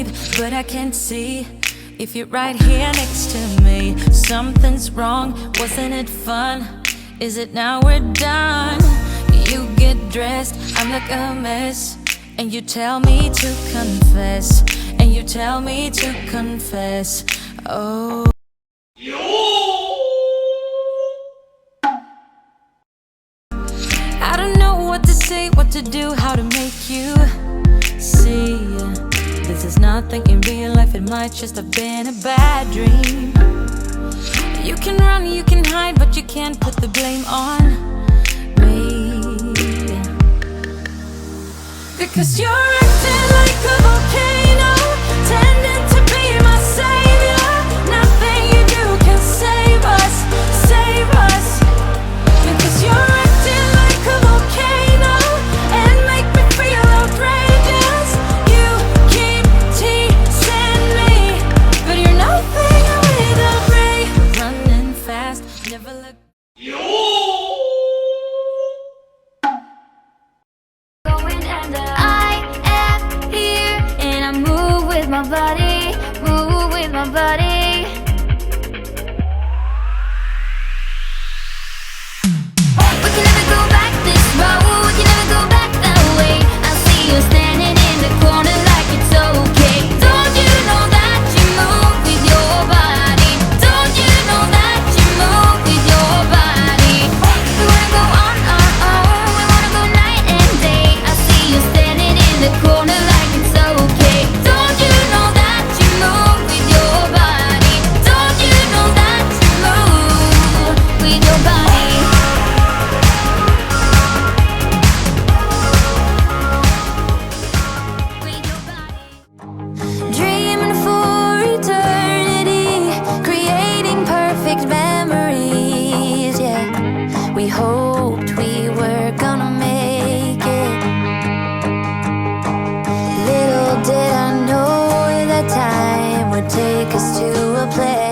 breathe, but I can't see if you're right here next to me. Something's wrong, wasn't it fun? Is it now we're done? You get dressed, I'm like a mess, and you tell me to confess, and you tell me to confess. Oh, I don't know what to say, what to do, how to make you see. This is nothing in real life, it might just have been a bad dream. You can run, you can hide, but you can't put the blame on me, because you're acting like a volcano, tending to be my savior. Nothing you do can save us, save us. Because you're acting like a volcano and make me feel outrageous. You keep teasing me, but you're nothing without me. Running fast, never look. I am here and I move with my body, move with my body. We can never go back this road, we can never go back that way. I see you standing in the corner like it's okay. Don't you know that you move with your body? Don't you know that you move with your body? We wanna go on, we wanna go night and day. I see you standing in the corner like it's okay. Don't you know that you move with your body? Don't you know that you move with your body? With your body. Dreaming for eternity, creating perfect memories. Yeah, we hoped we were gonna make it. Little did I know that time would take us to a place